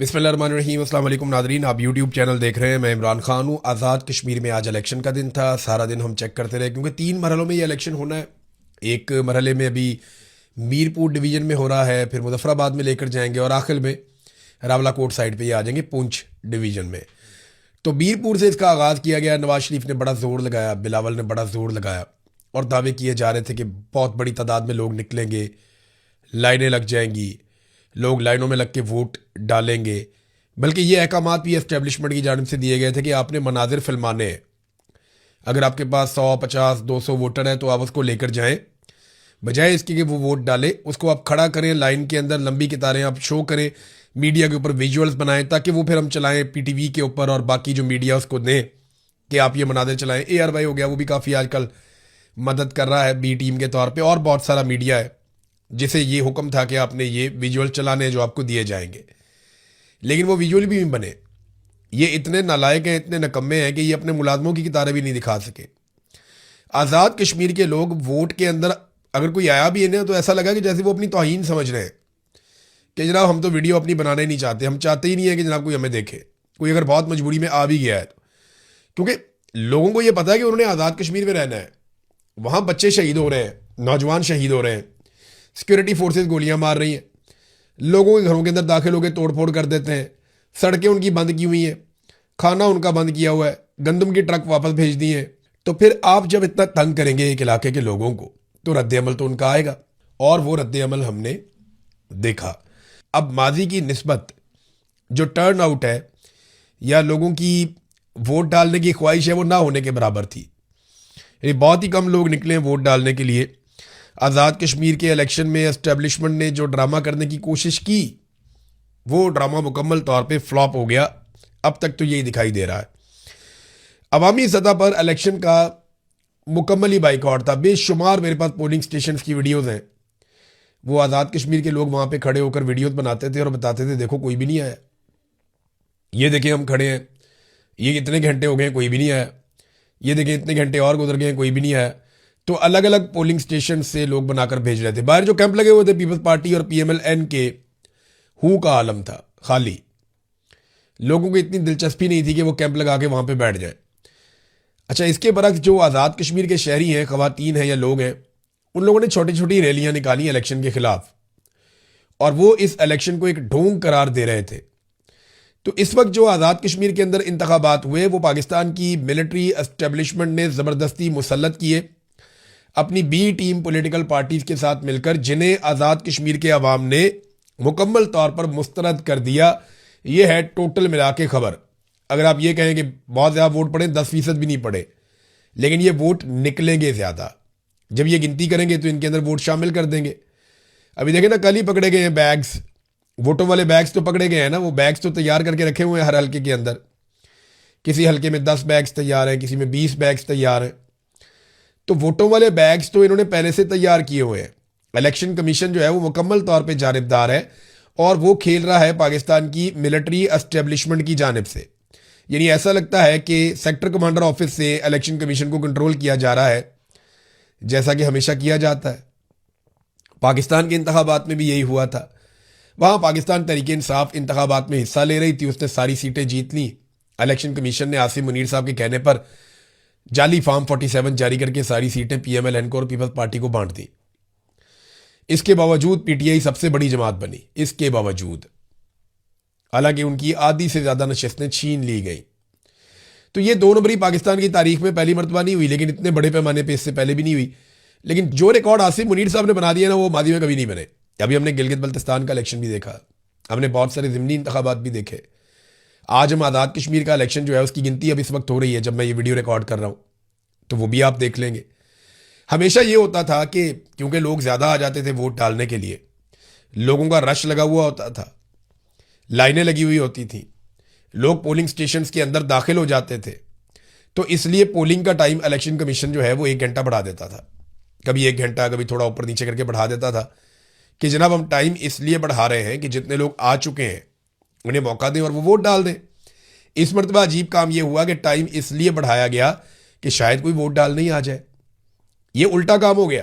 बिस्मिल्लाहिर्रहमानिर्रहीम। अस्सलाम वालेकुम नादरीन, आप यूट्यूब चैनल देख रहे हैं। मैं इमरान खान हूँ। आज़ाद कश्मीर में आज इलेक्शन का दिन था। सारा दिन हम चेक करते रहे क्योंकि 3 मरहलों में ये इलेक्शन होना है। एक मरहले में अभी मीरपुर डिवीज़न में हो रहा है, फिर मुजफ्फराबाद में लेकर जाएंगे और आखिर में रावलाकोट साइड पे ये आ जाएंगे पुंछ डिवीज़न में। तो मीरपुर से इसका आगाज़ किया गया। नवाज शरीफ ने बड़ा ज़ोर लगाया, बिलावल ने बड़ा ज़ोर लगाया और दावे किए जा रहे थे कि बहुत बड़ी तादाद में लोग निकलेंगे, लाइनें लग जाएंगी, लोग लाइनों में लग के वोट डालेंगे। बल्कि ये अहकामात भी एस्टेब्लिशमेंट की जानिब से दिए गए थे कि आपने मनाजिर फिल्माने हैं। अगर आपके पास 100, 50, 200 वोटर हैं तो आप उसको लेकर जाएं, बजाय इसके कि वो वोट डाले उसको आप खड़ा करें लाइन के अंदर, लंबी कतारें आप शो करें, मीडिया के ऊपर विजुअल्स बनाएं ताकि वो फिर हम चलाएं पीटीवी के ऊपर और बाकी जो मीडिया उसको दें कि आप ये मनाजिर चलाएं। ARY हो गया, वो भी काफ़ी आजकल मदद कर रहा है बी टीम के तौर पे, और बहुत सारा मीडिया है जिसे ये हुक्म था कि आपने ये विजुअल चलाने जो आपको दिए जाएंगे। लेकिन वो विजुअल भी बने। ये इतने नालायक हैं, इतने नकम्मे हैं कि ये अपने मुलाजमों की कितारें भी नहीं दिखा सके। आज़ाद कश्मीर के लोग वोट के अंदर अगर कोई आया भी है ना तो ऐसा लगा कि जैसे वो अपनी तौहीन समझ रहे हैं कि जनाब हम तो वीडियो अपनी बनाना ही नहीं चाहते, हम चाहते ही नहीं है कि जनाब कोई हमें देखे। कोई अगर बहुत मजबूरी में आ भी गया है तो, क्योंकि लोगों को ये पता है कि उन्होंने आज़ाद कश्मीर में रहना है। वहाँ बच्चे शहीद हो रहे हैं, नौजवान शहीद हो रहे हैं, सिक्योरिटी फोर्सेज गोलियां मार रही हैं, लोगों के घरों के अंदर दाखिल होकर तोड़फोड़ कर देते हैं, सड़कें उनकी बंद की हुई हैं, खाना उनका बंद किया हुआ है, गंदम की ट्रक वापस भेज दिए हैं। तो फिर आप जब इतना तंग करेंगे एक इलाके के लोगों को तो रद्द अमल तो उनका आएगा, और वो रद्द अमल हमने देखा। अब माजी की निस्बत जो टर्न आउट है या लोगों की वोट डालने की ख्वाहिश है वो ना होने के बराबर थी। यानी बहुत ही कम लोग निकले वोट डालने के लिए। आज़ाद कश्मीर के इलेक्शन में एस्टेब्लिशमेंट ने जो ड्रामा करने की कोशिश की वो ड्रामा मुकम्मल तौर पे फ्लॉप हो गया। अब तक तो यही दिखाई दे रहा है। अवामी सतह पर इलेक्शन का मुकम्मल ही बाइकआउट था। बेशुमार मेरे पास पोलिंग स्टेशन की वीडियोज़ हैं। वो आज़ाद कश्मीर के लोग वहाँ पे खड़े होकर वीडियोज़ बनाते थे और बताते थे देखो कोई भी नहीं आया, ये देखिए हम खड़े हैं, ये इतने घंटे हो गए कोई भी नहीं आया, ये देखिए इतने घंटे और गुजर गए कोई भी नहीं आया। तो अलग अलग पोलिंग स्टेशन से लोग बनाकर भेज रहे थे। बाहर जो कैंप लगे हुए थे पीपल्स पार्टी और PMLN के, हु का आलम था खाली। लोगों को इतनी दिलचस्पी नहीं थी कि वो कैंप लगा के वहां पे बैठ जाए। अच्छा, इसके बरक्स जो आज़ाद कश्मीर के शहरी हैं, खवातीन हैं या लोग हैं, उन लोगों ने छोटी छोटी रैलियां निकाली इलेक्शन के खिलाफ, और वो इस इलेक्शन को एक ढोंग करार दे रहे थे। तो इस वक्त जो आज़ाद कश्मीर के अंदर इंतखाबात हुए वो पाकिस्तान की मिलिट्री एस्टेब्लिशमेंट ने ज़बरदस्ती मुसल्लत किए अपनी बी टीम पॉलिटिकल पार्टीज के साथ मिलकर, जिन्हें आज़ाद कश्मीर के अवाम ने मुकम्मल तौर पर मुस्तरद कर दिया। ये है टोटल मिला के खबर। अगर आप ये कहें कि बहुत ज़्यादा वोट पड़े, 10% भी नहीं पड़े, लेकिन ये वोट निकलेंगे ज़्यादा। जब ये गिनती करेंगे तो इनके अंदर वोट शामिल कर देंगे। अभी देखें ना, कल ही पकड़े गए हैं बैग्स, वोटों वाले बैग्स तो पकड़े गए हैं ना। वो बैग्स तो तैयार करके रखे हुए हैं हर हल्के के अंदर। किसी हल्के में 10 बैग्स तैयार हैं, किसी में 20 बैग्स तैयार हैं। तो वोटों वाले बैग्स तो इन्होंने पहले से तैयार किए हुए हैं। इलेक्शन कमीशन जो है वो मुकम्मल तौर पे जानिबदार है और वो खेल रहा है पाकिस्तान की मिलिट्री एस्टेब्लिशमेंट की जानिब से। यानी ऐसा लगता है कि सेक्टर कमांडर ऑफिस से इलेक्शन कमीशन को कंट्रोल किया जा रहा है, जैसा कि हमेशा किया जाता है। पाकिस्तान के इंतखाबात में भी यही हुआ था। वहाँ पाकिस्तान तहरीक इंसाफ इंतखाबात में हिस्सा ले रही थी, उसने सारी सीटें जीत ली। इलेक्शन कमीशन ने आसिम मुनीर साहब के कहने पर जाली फॉर्म 47 जारी करके सारी सीटें PMLN को और पीपल्स पार्टी को बांट दी। इसके बावजूद PTI सबसे बड़ी जमात बनी। इसके बावजूद, हालांकि उनकी आधी से ज्यादा नशिस्तें छीन ली गई। तो ये 2 नंबरी पाकिस्तान की तारीख में पहली मरतबा नहीं हुई, लेकिन इतने बड़े पैमाने पर इससे पहले भी नहीं हुई। लेकिन जो रिकॉर्ड आसिम मुनीर साहब ने बना दिया ना, वो मादी में कभी नहीं बने। अभी हमने गिलगित बल्तिस्तान का इलेक्शन भी देखा, हमने बहुत सारे ज़िमनी इंतखाबात भी देखे। आज हम आज़ाद कश्मीर का इलेक्शन जो है उसकी गिनती अब इस वक्त हो रही है जब मैं ये वीडियो रिकॉर्ड कर रहा हूँ, तो वो भी आप देख लेंगे। हमेशा ये होता था कि क्योंकि लोग ज़्यादा आ जाते थे वोट डालने के लिए, लोगों का रश लगा हुआ होता था, लाइनें लगी हुई होती थी, लोग पोलिंग स्टेशंस के अंदर दाखिल हो जाते थे, तो इसलिए पोलिंग का टाइम इलेक्शन कमीशन जो है वो 1 घंटा बढ़ा देता था। कभी 1 घंटा, कभी थोड़ा ऊपर नीचे करके बढ़ा देता था कि जनाब हम टाइम इसलिए बढ़ा रहे हैं कि जितने लोग आ चुके हैं उन्हें मौका दें और वो वोट डाल दें। इस मरतबा अजीब काम यह हुआ कि टाइम इसलिए बढ़ाया गया कि शायद कोई वोट डालने ही आ जाए। ये उल्टा काम हो गया।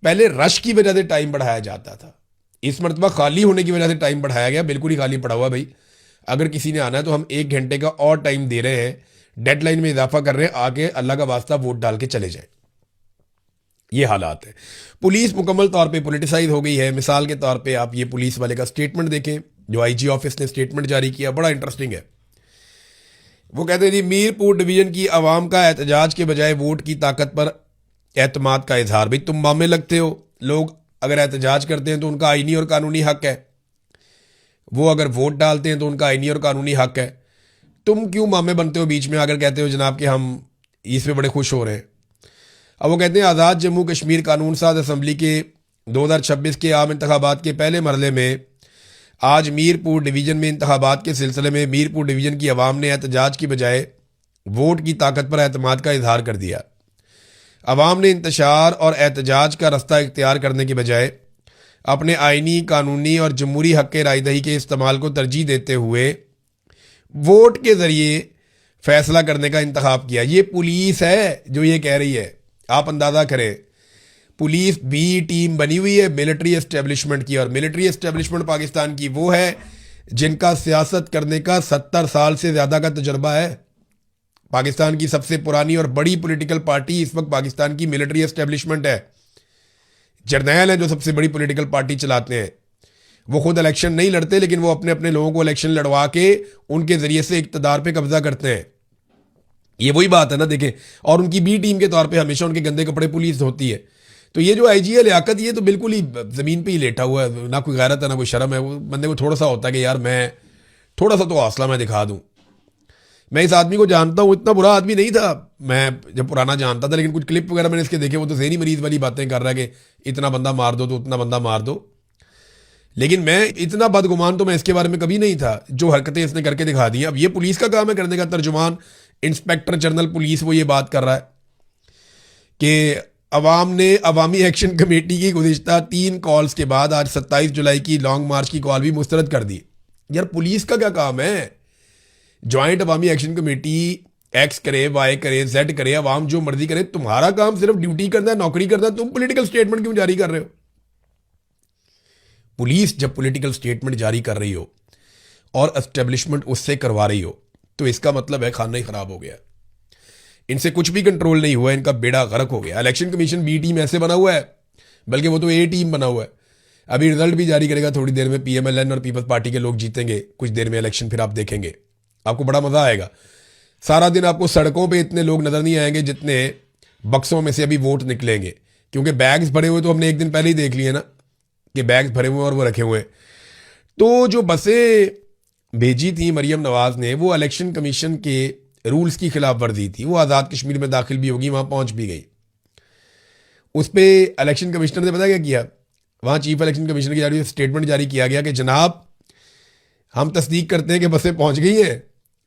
पहले रश की वजह से टाइम बढ़ाया जाता था, इस मरतबा खाली होने की वजह से टाइम बढ़ाया गया। बिल्कुल ही खाली पड़ा हुआ भाई, अगर किसी ने आना है तो हम 1 घंटे का और टाइम दे रहे हैं, डेडलाइन में इजाफा कर रहे हैं, आके अल्लाह का वास्ता वोट डाल के चले जाए। ये हालात है। पुलिस मुकम्मल तौर पे पॉलिटिसाइज हो गई है। मिसाल के तौर पे आप ये पुलिस वाले का स्टेटमेंट देखें, जो आईजी ऑफिस ने स्टेटमेंट जारी किया, बड़ा इंटरेस्टिंग है। वो कहते हैं जी, मीरपुर डिवीजन की आवाम का एहतजाज के बजाय वोट की ताकत पर एतमाद का इजहार। भाई तुम मामे लगते हो, लोग अगर एहतजाज करते हैं तो उनका आईनी और कानूनी हक है, वो अगर वोट डालते हैं तो उनका आईनी और कानूनी हक है। तुम क्यों मामे बनते हो बीच में आकर कहते हो जनाब कि हम इसमें बड़े खुश हो रहे हैं। अब वो कहते हैं आज़ाद जम्मू कश्मीर कानून साज असम्बली के 2026 के आम इंतखाबात के पहले मरहले में आज मीरपुर डिवीज़न में इंतखाबात के सिलसिले में मीरपुर डिवीज़न की आवाम ने एहतजाज की बजाय वोट की ताकत पर एतमाद का इजहार कर दिया। आवाम ने इंतशार और एहतजाज का रास्ता इख्तियार करने के बजाय अपने आइनी, कानूनी और जमहूरी हक़ रायदही के इस्तेमाल को तरजीह देते हुए वोट के ज़रिए फैसला करने का इंतखाब किया। ये पुलिस है जो ये कह रही है। आप अंदाज़ा करें, पुलिस बी टीम बनी हुई है मिलिट्री एस्टेब्लिशमेंट की, और मिलिट्री एस्टेब्लिशमेंट पाकिस्तान की वो है जिनका सियासत करने का 70 साल से ज़्यादा का तजुर्बा है। पाकिस्तान की सबसे पुरानी और बड़ी पॉलिटिकल पार्टी इस वक्त पाकिस्तान की मिलिट्री एस्टेब्लिशमेंट है। जर्नैल हैं जो सबसे बड़ी पॉलिटिकल पार्टी चलाते हैं। वो खुद इलेक्शन नहीं लड़ते, लेकिन वो अपने अपने लोगों को इलेक्शन लड़वा के उनके ज़रिए से इक़्तिदार पे कब्जा करते हैं। ये वही बात है ना, देखें। और उनकी बी टीम के तौर पे हमेशा उनके गंदे कपड़े पुलिस होती है। तो ये जो आईजी है लियाकत, ये तो बिल्कुल ही ज़मीन पे ही लेटा हुआ है, ना कोई गैरत है ना कोई शर्म है। वो बंदे को थोड़ा सा होता है कि यार मैं थोड़ा सा तो हौसला मैं दिखा दूँ। मैं इस आदमी को जानता हूँ, इतना बुरा आदमी नहीं था मैं जब पुराना जानता था, लेकिन कुछ क्लिप वगैरह मैंने इसके देखे, वो तो ज़हनी मरीज़ वाली बातें कर रहा है कि इतना बंदा मार दो तो उतना बंदा मार दो। लेकिन मैं इतना बदगुमान तो मैं इसके बारे में कभी नहीं था। जो हरकतें इसने करके दिखा दी। अब ये पुलिस का काम है करने का। तर्जुमान इंस्पेक्टर जनरल पुलिस वो ये बात कर रहा है कि अवाम ने अवामी एक्शन कमेटी की गुज़िश्ता 3 कॉल्स के बाद आज 27 जुलाई की लॉन्ग मार्च की कॉल भी मुस्तरद कर दी। यार पुलिस का क्या काम है? ज्वाइंट अवामी एक्शन कमेटी एक्स करे, वाई करे, जेड करे, अवाम जो मर्जी करे, तुम्हारा काम सिर्फ ड्यूटी करना है, नौकरी करना है। तुम पॉलिटिकल स्टेटमेंट क्यों जारी कर रहे हो? पुलिस जब पॉलिटिकल स्टेटमेंट जारी कर रही हो और एस्टेब्लिशमेंट उससे करवा रही हो तो इसका मतलब है खाना ही खराब हो गया। इनसे कुछ भी कंट्रोल नहीं हुआ, इनका बेड़ा गर्क हो गया। इलेक्शन कमीशन बी टीम ऐसे बना हुआ है, बल्कि वो तो ए टीम बना हुआ है। अभी रिजल्ट भी जारी करेगा थोड़ी देर में। पीएमएलएन और पीपल्स पार्टी के लोग जीतेंगे कुछ देर में इलेक्शन, फिर आप देखेंगे, आपको बड़ा मजा आएगा। सारा दिन आपको सड़कों पे इतने लोग नजर नहीं आएंगे जितने बक्सों में से अभी वोट निकलेंगे, क्योंकि बैग्स भरे हुए तो हमने एक दिन पहले ही देख लिए ना कि बैग्स भरे हुए और वो रखे हुए। तो जो बसें भेजी थी मरियम नवाज ने, वो इलेक्शन कमीशन के रूल्स की खिलाफ वर्जी थी। वो आज़ाद कश्मीर में दाखिल भी होगी, वहां पहुंच भी गई। उस पर इलेक्शन कमिश्नर ने पता क्या किया? वहां चीफ इलेक्शन कमिश्नर की जारी स्टेटमेंट जारी किया गया कि जनाब हम तस्दीक करते हैं कि बसें पहुंच गई हैं,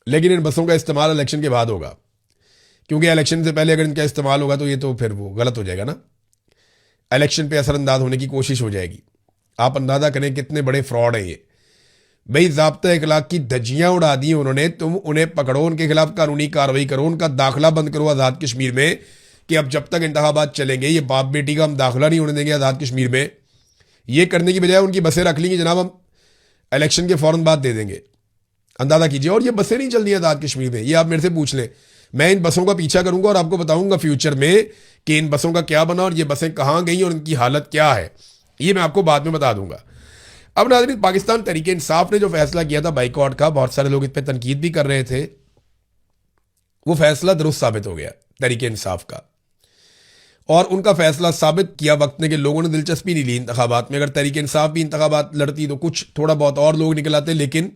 लेकिन इन बसों का इस्तेमाल इलेक्शन के बाद होगा, क्योंकि इलेक्शन से पहले अगर इनका इस्तेमाल होगा तो ये तो फिर वो गलत हो जाएगा ना, इलेक्शन पे असरअंदाज होने की कोशिश हो जाएगी। आप अंदाजा करें कितने बड़े फ्रॉड हैं ये। भाई ज़ाब्ता इखलाक की धज्जियां उड़ा दी उन्होंने। तुम उन्हें पकड़ो, उनके खिलाफ कानूनी कार्रवाई करो, उनका दाखिला बंद करो आज़ाद कश्मीर में, कि अब जब तक इंतखाबात चलेंगे ये बाप बेटी का हम दाखिला नहीं होने देंगे आज़ाद कश्मीर में। ये करने की बजाय उनकी बसें रख लेंगी, जनाब हम इलेक्शन के फ़ौरन बाद दे देंगे। अंदाज़ा कीजिए। और ये बसें नहीं चल रही आज़ाद कश्मीर में, ये आप मेरे से पूछ लें। मैं इन बसों का पीछा करूंगा और आपको बताऊंगा फ्यूचर में कि इन बसों का क्या बना और ये बसें कहाँ गई और इनकी हालत क्या है, ये मैं आपको बाद में बता दूंगा। अब नाज़रीन, पाकिस्तान तहरीक इंसाफ ने जो फैसला किया था बाइकआउट का, बहुत सारे लोग इस पर तनकीद भी कर रहे थे, वो फैसला दुरुस्त साबित हो गया तहरीक इंसाफ का। और उनका फैसला साबित किया वक्त ने कि लोगों ने दिलचस्पी नहीं ली इंतखाबात में। अगर तहरीक इंसाफ भी इंतखाबात लड़ती तो कुछ थोड़ा बहुत और लोग निकल आते, लेकिन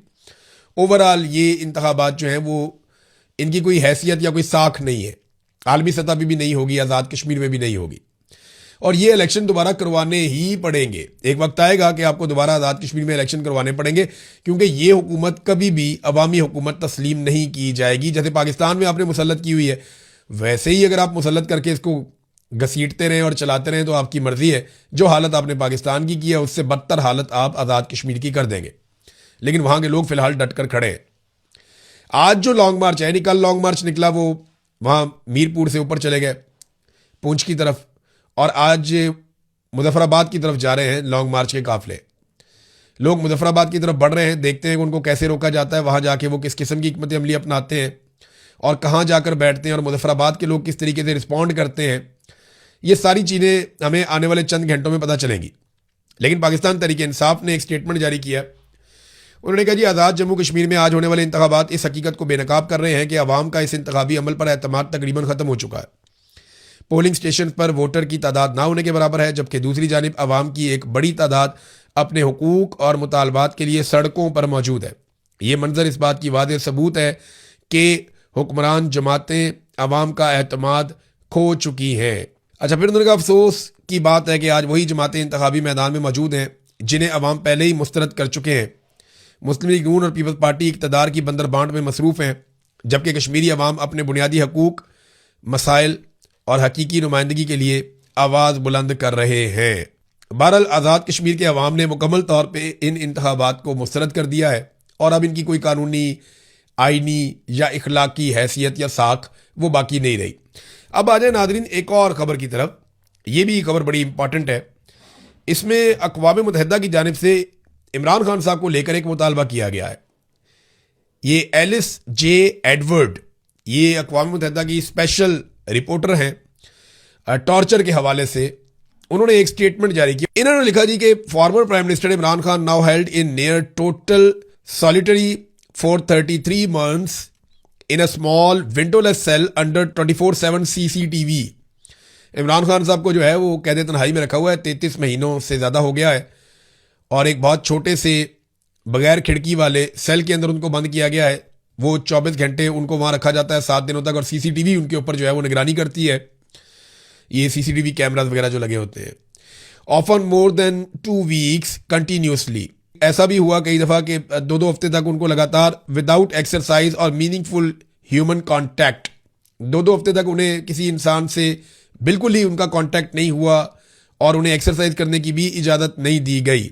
ओवरऑल ये इंतखाबात जो हैं वो इनकी कोई हैसियत या कोई साख नहीं है। आलमी सतह पर भी नहीं होगी, आज़ाद कश्मीर में भी नहीं होगी, और ये इलेक्शन दोबारा करवाने ही पड़ेंगे। एक वक्त आएगा कि आपको दोबारा आज़ाद कश्मीर में इलेक्शन करवाने पड़ेंगे, क्योंकि ये हुकूमत कभी भी अवामी हुकूमत तस्लीम नहीं की जाएगी। जैसे पाकिस्तान में आपने मुसल्लत की हुई है, वैसे ही अगर आप मुसल्लत करके इसको घसीटते रहें और चलाते रहें तो आपकी मर्जी है। जो हालत आपने पाकिस्तान की है उससे बदतर हालत आप आज़ाद कश्मीर की कर देंगे। लेकिन वहाँ के लोग फिलहाल डट कर खड़े हैं। आज जो लॉन्ग मार्च है, कल लॉन्ग मार्च निकला, वो वहाँ मीरपुर से ऊपर चले गए पुंछ की तरफ, और आज मुजफ्फराबाद की तरफ जा रहे हैं लॉन्ग मार्च के काफिले। लोग मुजफ्फराबाद की तरफ बढ़ रहे हैं, देखते हैं कि उनको कैसे रोका जाता है, वहाँ जाके वो किस किस्म की हिकमत अमली अपनाते हैं और कहाँ जाकर बैठते हैं और मुजफ्फराबाद के लोग किस तरीके से रिस्पॉन्ड करते हैं। ये सारी चीज़ें हमें आने वाले चंद घंटों में पता चलेंगी। लेकिन पाकिस्तान तहरीक इंसाफ ने एक स्टेटमेंट जारी किया। उन्होंने कहा जी, आज़ाद जम्मू कश्मीर में आज होने वाले इंतखाबात इस हकीकत को बेनकाब कर रहे हैं कि अवाम का इस इंतखाबी अमल पर एतमाद तकरीबन ख़त्म हो चुका है। पोलिंग स्टेशन पर वोटर की तादाद ना होने के बराबर है, जबकि दूसरी जानिब अवाम की एक बड़ी तादाद अपने हुकूक और मुतालबात के लिए सड़कों पर मौजूद है। ये मंजर इस बात की वाज़ेह सबूत है कि हुक्मरान जमातें अवाम का एतमाद खो चुकी हैं। अच्छा, फिर उन्होंने कहा अफसोस की बात है कि आज वही जमातें इंतखाबी मैदान में मौजूद हैं जिन्हें अवाम पहले ही मुस्तरद कर चुके हैं। मुस्लिम लीग नून और पीपल्स पार्टी इक़्तिदार की बंदर बांट में मसरूफ़ हैं, जबकि कश्मीरी अवाम अपने बुनियादी हकूक़, मसाइल और हकीकी नुमाइंदगी के लिए आवाज़ बुलंद कर रहे हैं। बहरहाल आज़ाद कश्मीर के अवाम ने मुकम्मल तौर पर इन इंतखाबात को मुस्तरद कर दिया है और अब इनकी कोई कानूनी, आइनी या इखलाकी हैसियत या साख वो बाकी नहीं रही। अब आ जाए नादरीन एक और ख़बर की तरफ। ये भी खबर बड़ी इंपॉर्टेंट है। इसमें अक़वाम मुत्तहिदा की जानिब से इमरान खान साहब को लेकर एक मुतालबा किया गया है। ये एलिस जे एडवर्ड, ये अक़वाम मुत्तहिदा की स्पेशल रिपोर्टर हैं टॉर्चर के हवाले से, उन्होंने एक स्टेटमेंट जारी किया। इन्होंने लिखा जी कि former prime minister Imran Khan now held in near total solitary for 33 months in a small windowless cell under 24/7 CCTV। Imran Khan साहब को जो है वो कैद तन्हाई में रखा हुआ है, 33 महीनों से ज़्यादा हो गया है और एक बहुत छोटे से बगैर खिड़की वाले सेल के अंदर उनको बंद किया गया है। वो 24 घंटे उनको वहाँ रखा जाता है 7 दिनों तक और CCTV उनके ऊपर जो है वो निगरानी करती है। ये CCTV कैमराज वगैरह जो लगे होते हैं। Often more than 2 weeks continuously. ऐसा भी हुआ कई दफ़ा कि 2-2 हफ्ते तक उनको लगातार विदाउट एक्सरसाइज और मीनिंगफुल ह्यूमन कॉन्टैक्ट, 2-2 हफ्ते तक उन्हें किसी इंसान से बिल्कुल ही उनका कॉन्टैक्ट नहीं हुआ और उन्हें एक्सरसाइज करने की भी इजाज़त नहीं दी गई।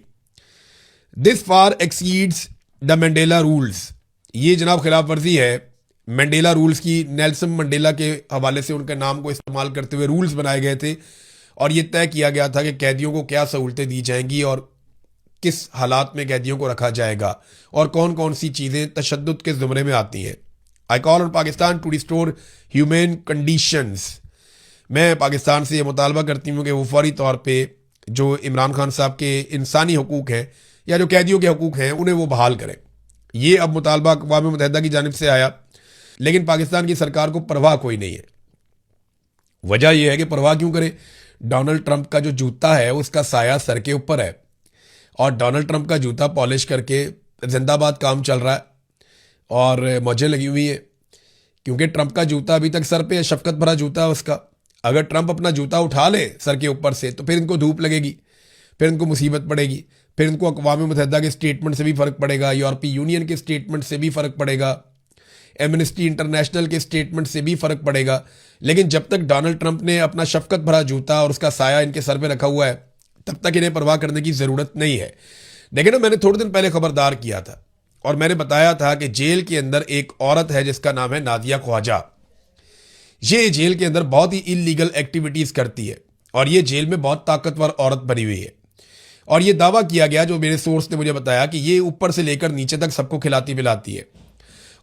This far exceeds the Mandela rules. ये जनाब खिलाफ वर्जी है मंडेला रूल्स की। नेल्सन मंडेला के हवाले से उनके नाम को इस्तेमाल करते हुए रूल्स बनाए गए थे और ये तय किया गया था कि कैदियों को क्या सहूलतें दी जाएंगी और किस हालात में कैदियों को रखा जाएगा और कौन कौन सी चीज़ें तशद्दुद के ज़ुमरे में आती हैं। I call on Pakistan to restore human conditions. मैं पाकिस्तान से ये मुतालबा करती हूँ कि वो फौरी तौर पे जो इमरान खान साहब के इंसानी हकूक़ हैं या जो कैदियों के हकूक़ हैं उन्हें वो बहाल करें। ये अब मुतालबा अक़वाम मुत्तहिदा की जानिब से आया, लेकिन पाकिस्तान की सरकार को परवाह कोई नहीं है। वजह यह है कि परवाह क्यों करे, डोनाल्ड ट्रंप का जो जूता है उसका साया सर के ऊपर है और डोनाल्ड ट्रंप का जूता पॉलिश करके जिंदाबाद काम चल रहा है और मौजें लगी हुई है, क्योंकि ट्रंप का जूता अभी तक सर पे शफकत भरा जूता है उसका। अगर ट्रंप अपना जूता उठा ले सर के ऊपर से तो फिर इनको धूप लगेगी, फिर इनको मुसीबत पड़ेगी, फिर इनको अक़वाम मुत्तहिदा के स्टेटमेंट से भी फ़र्क पड़ेगा, यूरोपीय यूनियन के स्टेटमेंट से भी फ़र्क पड़ेगा, एमनेस्टी इंटरनेशनल के स्टेटमेंट से भी फ़र्क पड़ेगा। लेकिन जब तक डोनाल्ड ट्रंप ने अपना शफकत भरा जूता और उसका साया इनके सर पे रखा हुआ है तब तक इन्हें परवाह करने की ज़रूरत नहीं है। लेकिन मैंने थोड़े दिन पहले खबरदार किया था और मैंने बताया था कि जेल के अंदर एक औरत है जिसका नाम है नादिया ख्वाजा। ये जेल के अंदर बहुत ही इलीगल एक्टिविटीज़ करती है और ये जेल में बहुत ताकतवर औरत बनी हुई है और ये दावा किया गया, जो मेरे सोर्स ने मुझे बताया, कि ये ऊपर से लेकर नीचे तक सबको खिलाती पिलाती है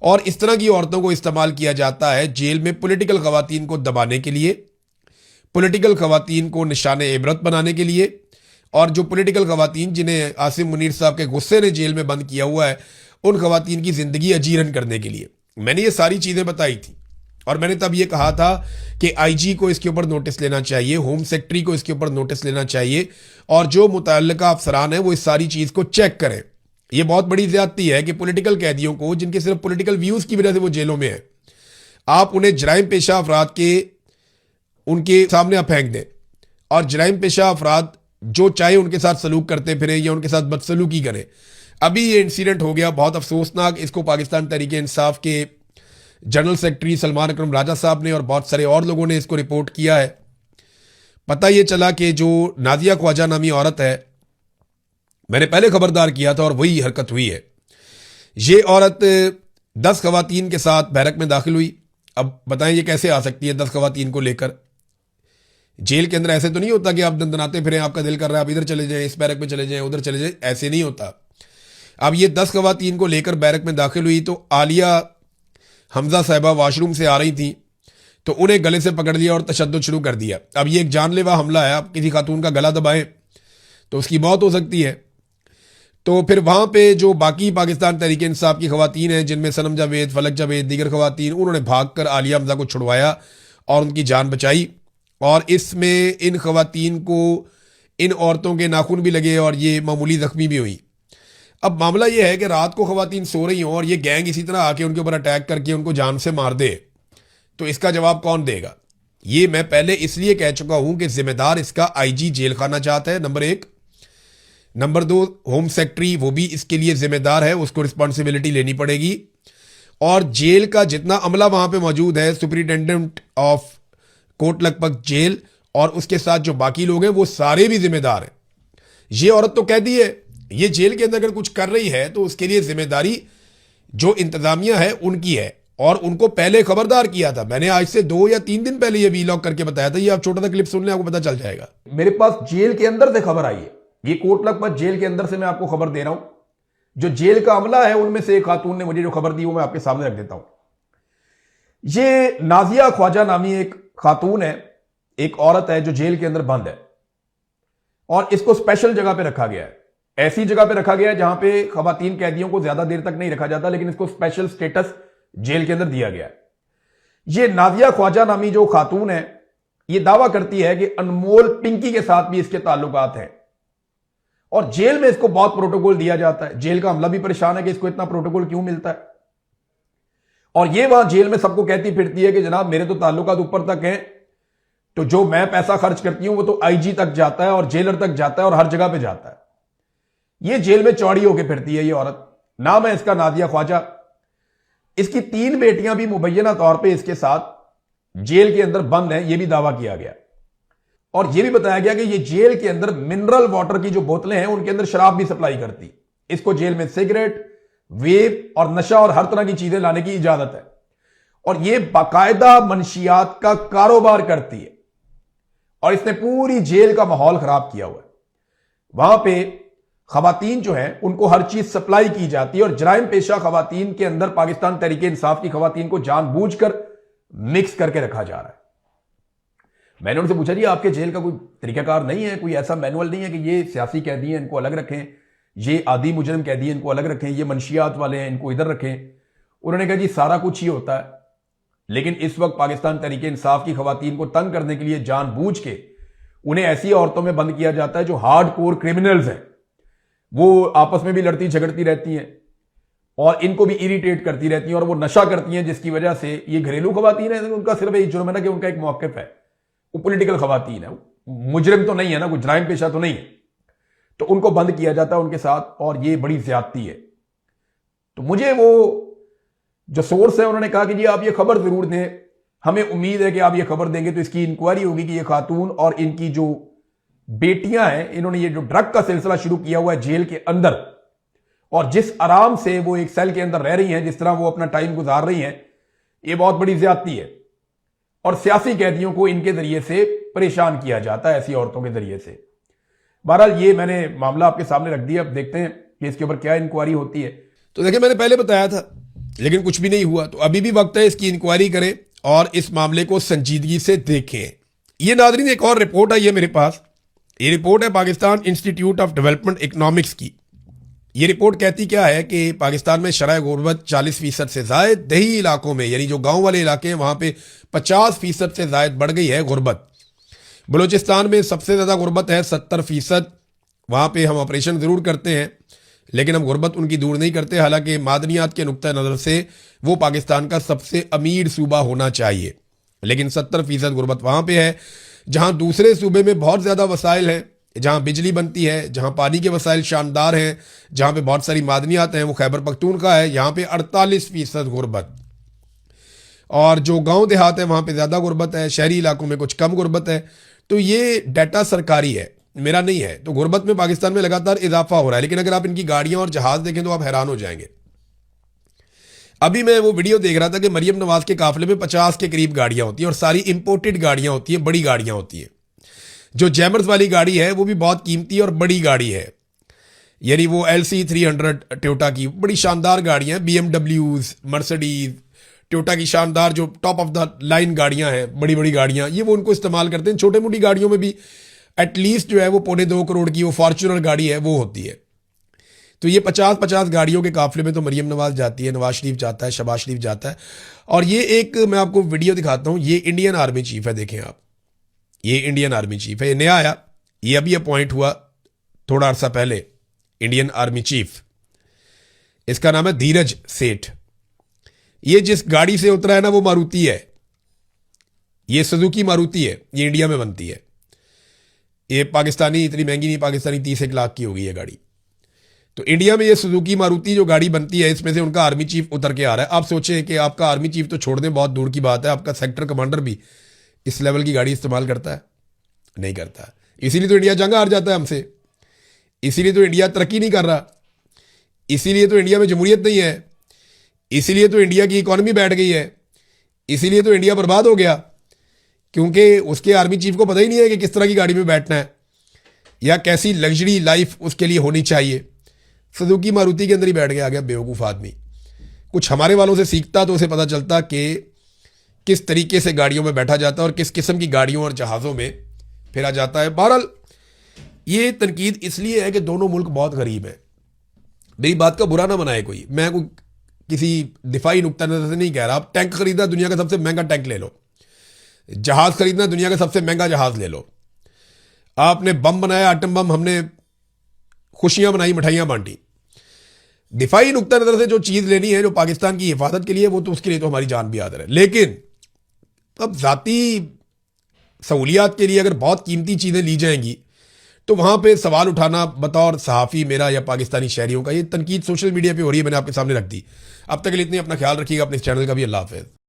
और इस तरह की औरतों को इस्तेमाल किया जाता है जेल में पॉलिटिकल खवातीन को दबाने के लिए, पॉलिटिकल खवातीन को निशान इबरत बनाने के लिए, और जो पॉलिटिकल खवातीन जिन्हें आसिम मुनीर साहब के गुस्से ने जेल में बंद किया हुआ है उन खवातीन की ज़िंदगी अजीरन करने के लिए। मैंने ये सारी चीज़ें बताई थी और मैंने तब ये कहा था कि आईजी को इसके ऊपर नोटिस लेना चाहिए, होम सेक्रेटरी को इसके ऊपर नोटिस लेना चाहिए और जो मुतल्लिका अफसरान हैं वो इस सारी चीज़ को चेक करें। ये बहुत बड़ी ज़्यादती है कि पॉलिटिकल कैदियों को, जिनके सिर्फ पॉलिटिकल व्यूज़ की वजह से वो जेलों में है, आप उन्हें जराइम पेशा अफराद के उनके सामने आप फेंक दें और जराइम पेशा अफराद जो चाहे उनके साथ सलूक करते फिरें या उनके साथ बदसलूकी करें। अभी ये इंसिडेंट हो गया बहुत अफसोसनाक। इसको पाकिस्तान तहरीक इंसाफ के जनरल सेक्रेटरी सलमान अकरम राजा साहब ने और बहुत सारे और लोगों ने इसको रिपोर्ट किया है। पता ये चला कि जो नादिया ख्वाजा नामी औरत है, मैंने पहले खबरदार किया था और वही हरकत हुई है। ये औरत 10 खवातीन के साथ बैरक में दाखिल हुई। अब बताएं ये कैसे आ सकती है 10 खवातीन को लेकर? जेल के अंदर ऐसे तो नहीं होता कि आप दंदनाते फिरें, आपका दिल कर रहा है आप इधर चले जाएं, इस बैरक में चले जाएं, उधर चले जाएं, ऐसे नहीं होता। अब ये 10 खवातीन को लेकर बैरक में दाखिल हुई तो आलिया हमजा साहिबा वॉशरूम से आ रही थी तो उन्हें गले से पकड़ लिया और तशद्दुद शुरू कर दिया। अब ये एक जानलेवा हमला है, आप किसी खातून का गला दबाएं तो उसकी मौत हो सकती है। तो फिर वहाँ पे जो बाकी पाकिस्तान तहरीक इंसाफ की खवातीन हैं जिनमें सनम जावेद, फलक जावेद, दीगर खवातीन, उन्होंने भागकर आलिया हमजा को छुड़वाया और उनकी जान बचाई। और इसमें इन खवातीन को, इन औरतों के नाखून भी लगे और ये मामूली जख्मी भी हुई। अब मामला ये है कि रात को खवातीन सो रही हों और ये गैंग इसी तरह आके उनके ऊपर अटैक करके उनको जान से मार दे, तो इसका जवाब कौन देगा? ये मैं पहले इसलिए कह चुका हूं कि जिम्मेदार इसका आईजी जेल खाना चाहता है, नंबर 1। नंबर 2, होम सेक्रेटरी वो भी इसके लिए जिम्मेदार है, उसको रिस्पॉन्सिबिलिटी लेनी पड़ेगी। और जेल का जितना अमला वहां पे मौजूद है, superintendent of Kot Lakhpat jail और उसके साथ जो बाकी लोग हैं वो सारे भी जिम्मेदार हैं। ये औरत तो कहती है ये जेल के अंदर अगर कुछ कर रही है तो उसके लिए जिम्मेदारी जो इंतजामिया है उनकी है, और उनको पहले खबरदार किया था। मैंने आज से 2 या 3 दिन पहले ये वीलॉग करके बताया था, ये आप छोटा सा क्लिप सुन लें आपको पता चल जाएगा। मेरे पास जेल के अंदर से खबर आई है, ये कोट लखपत जेल के अंदर से मैं आपको खबर दे रहा हूं। जो जेल का अमला है उनमें से एक खातून ने मुझे जो खबर दी वो मैं आपके सामने रख देता हूं। ये नाजिया ख्वाजा नामी एक खातून है, एक औरत है जो जेल के अंदर बंद है और इसको स्पेशल जगह पे रखा गया है। ऐसी जगह पे रखा गया है जहां पे खवातीन कैदियों को ज्यादा देर तक नहीं रखा जाता, लेकिन इसको स्पेशल स्टेटस जेल के अंदर दिया गया है। ये नाजिया ख्वाजा नामी जो खातून है ये दावा करती है कि अनमोल पिंकी के साथ भी इसके ताल्लुकात हैं और जेल में इसको बहुत प्रोटोकॉल दिया जाता है। जेल का अमला भी परेशान है कि इसको इतना प्रोटोकॉल क्यों मिलता है। और ये वहां जेल में सबको कहती फिरती है कि जनाब मेरे तो ताल्लुकात ऊपर तक हैं, तो जो मैं पैसा खर्च करती हूं वो तो आईजी तक जाता है और जेलर तक जाता है और हर जगह पे जाता है। ये जेल में चौड़ी होकर फिरती है ये औरत। नाम है इसका नादिया ख्वाजा। इसकी 3 बेटियां भी मुबैना तौर पे इसके साथ जेल के अंदर बंद हैं, यह भी दावा किया गया और यह भी बताया गया कि ये जेल के अंदर मिनरल वाटर की जो बोतलें हैं उनके अंदर शराब भी सप्लाई करती। इसको जेल में सिगरेट, वेप और नशा और हर तरह की चीजें लाने की इजाजत है और यह बाकायदा मनशियात का कारोबार करती है और इसने पूरी जेल का माहौल खराब किया हुआ है। वहां पे खवातीन जो है उनको हर चीज सप्लाई की जाती है और जराइम पेशा खवातीन के अंदर पाकिस्तान तहरीक इंसाफ की खवातीन को जानबूझकर मिक्स करके रखा जा रहा है। मैंने उनसे पूछा जी आपके जेल का कोई तरीकाकार नहीं है, कोई ऐसा मैनुअल नहीं है कि ये सियासी कैदी हैं इनको अलग रखें, ये आदि मुजरिम कैदी हैं इनको अलग रखें, ये मनशियात वाले हैं इनको इधर रखें? उन्होंने कहा जी सारा कुछ ही होता है, लेकिन इस वक्त पाकिस्तान तहरीक इंसाफ की खवातीन को तंग करने के लिए जानबूझ के उन्हें ऐसी औरतों में बंद किया जाता है जो हार्ड कोर क्रिमिनल्स हैं। वो आपस में भी लड़ती झगड़ती रहती हैं और इनको भी इरिटेट करती रहती हैं और वो नशा करती हैं, जिसकी वजह से ये घरेलू खवातीन है, उनका सिर्फ एक जुर्म है ना कि उनका एक मौक़िफ़ है, वो पॉलिटिकल खवातीन है, मुजरिम तो नहीं है ना, कोई जराइम पेशा तो नहीं है, तो उनको बंद किया जाता है उनके साथ और ये बड़ी ज्यादती है। तो मुझे वो जो सोर्स है उन्होंने कहा कि जी आप ये खबर जरूर दें, हमें उम्मीद है कि आप ये खबर देंगे तो इसकी इंक्वायरी होगी कि ये खातून और इनकी जो बेटियां हैं इन्होंने ये जो ड्रग का सिलसिला शुरू किया हुआ है जेल के अंदर और जिस आराम से वो एक सेल के अंदर रह रही हैं, जिस तरह वो अपना टाइम गुजार रही हैं, ये बहुत बड़ी ज्यादती है और सियासी कैदियों को इनके जरिए से परेशान किया जाता है, ऐसी औरतों के जरिए से। बहरहाल ये मैंने मामला आपके सामने रख दिया, अब देखते हैं कि इसके ऊपर क्या इंक्वायरी होती है। तो देखिए मैंने पहले बताया था लेकिन कुछ भी नहीं हुआ, तो अभी भी वक्त है इसकी इंक्वायरी करें और इस मामले को संजीदगी से देखें। ये नाज़रीन एक और रिपोर्ट आई है मेरे पास, ये रिपोर्ट है Pakistan institute of development economics की। ये रिपोर्ट कहती क्या है कि पाकिस्तान में शरह गुर्बत 40% से ज़ायद, दही इलाकों में यानी जो गांव वाले इलाके हैं वहां पे 50% से ज़ायद बढ़ गई है गुर्बत। बलूचिस्तान में सबसे ज़्यादा गुर्बत है 70%। वहाँ पे हम ऑपरेशन ज़रूर करते हैं लेकिन हम गुर्बत उनकी दूर नहीं करते, हालांकि मादनियात के नुक्ता नज़र से वो पाकिस्तान का सबसे अमीर सूबा होना चाहिए, लेकिन 70% गुर्बत वहाँ पे है जहाँ दूसरे सूबे में बहुत ज़्यादा वसाइल हैं, जहाँ बिजली बनती है, जहाँ पानी के वसाइल शानदार हैं, जहाँ पे बहुत सारी मादनियात हैं, वो खैबर पख्तूनख्वा है, यहाँ पे 48% गुर्बत। और जो गांव देहात है वहाँ पे ज़्यादा गुर्बत है, शहरी इलाकों में कुछ कम गुर्बत है। तो ये डाटा सरकारी है, मेरा नहीं है। तो गुर्बत में पाकिस्तान में लगातार इजाफा हो रहा है, लेकिन अगर आप इनकी गाड़ियाँ और जहाज़ देखें तो आप हैरान हो जाएंगे। अभी मैं वो वीडियो देख रहा था कि मरियम नवाज के काफिले में 50 के करीब गाड़ियाँ होती हैं और सारी इंपोर्टेड गाड़ियाँ होती हैं, बड़ी गाड़ियाँ होती हैं। जो जैमर्स वाली गाड़ी है वो भी बहुत कीमती और बड़ी गाड़ी है। यानी वो LC300 टोयोटा की बड़ी शानदार गाड़ियाँ हैं, BMWs, मर्सिडीज, टोयोटा की शानदार जो टॉप ऑफ द लाइन गाड़ियाँ हैं, बड़ी बड़ी गाड़ियाँ, ये वो उनको इस्तेमाल करते हैं। छोटे मोटी गाड़ियों में भी एटलीस्ट जो है वो 2.25 करोड़ की वो फॉर्च्यूनर गाड़ी है वो होती है। तो ये 50-50 गाड़ियों के काफिले में तो मरियम नवाज जाती है, नवाज शरीफ जाता है, शहबाज शरीफ जाता है। और ये एक मैं आपको वीडियो दिखाता हूँ, ये इंडियन आर्मी चीफ है, देखें आप, ये इंडियन आर्मी चीफ है, ये नया आया, ये अभी अपॉइंट हुआ थोड़ा अरसा पहले, इंडियन आर्मी चीफ। इसका नाम है धीरज सेठ। ये जिस गाड़ी से उतरा है ना वो मारुति है, ये सुजुकी मारुति है, ये इंडिया में बनती है। ये पाकिस्तानी, इतनी महंगी नहीं, पाकिस्तानी 30 लाख की होगी ये गाड़ी। तो इंडिया में ये सुजुकी मारुति जो गाड़ी बनती है, इसमें से उनका आर्मी चीफ उतर के आ रहा है। आप सोचें कि आपका आर्मी चीफ तो छोड़ दें, बहुत दूर की बात है, आपका सेक्टर कमांडर भी इस लेवल की गाड़ी इस्तेमाल करता है? नहीं करता। इसीलिए तो इंडिया जंग हार जाता है हमसे, इसीलिए तो इंडिया तरक्की नहीं कर रहा, इसीलिए तो इंडिया में जमहूरियत नहीं है, इसीलिए तो इंडिया की इकॉनमी बैठ गई है, इसीलिए तो इंडिया बर्बाद हो गया, क्योंकि उसके आर्मी चीफ को पता ही नहीं है कि किस तरह की गाड़ी में बैठना है या कैसी लग्जरी लाइफ उसके लिए होनी चाहिए। सुजुकी मारुति के अंदर ही बैठ के आ गया बेवकूफ़ आदमी। कुछ हमारे वालों से सीखता तो उसे पता चलता कि किस तरीके से गाड़ियों में बैठा जाता है और किस किस्म की गाड़ियों और जहाज़ों में फिरा जाता है। बहरहाल ये तनकीद इसलिए है कि दोनों मुल्क बहुत गरीब हैं। मेरी बात का बुरा ना बनाए कोई, मैं कोई किसी दिफाई नुक्ता नज़र से नहीं कह रहा। आप टैंक खरीदना, दुनिया का सबसे महंगा टैंक ले लो। जहाज़ खरीदना, दुनिया का सबसे महंगा जहाज़ ले लो। आपने बम बनाया, आटम बम, हमने खुशियां बनाई, मिठाइयां बांटी। दिफाई नुक्ता नजर से जो चीज लेनी है जो पाकिस्तान की हिफाजत के लिए, वो तो उसके लिए तो हमारी जान भी हाजिर है। लेकिन अब जाती सहूलियात के लिए अगर बहुत कीमती चीजें ली जाएंगी तो वहां पे सवाल उठाना बतौर सहाफ़ी मेरा या पाकिस्तानी शहरियों का, ये तनकीद सोशल मीडिया पे हो रही है, मैंने आपके सामने रख दी। अब तक के लिए इतनी, अपना ख्याल रखिएगा, अपने इस चैनल का भी। अल्लाह हाफ़िज़।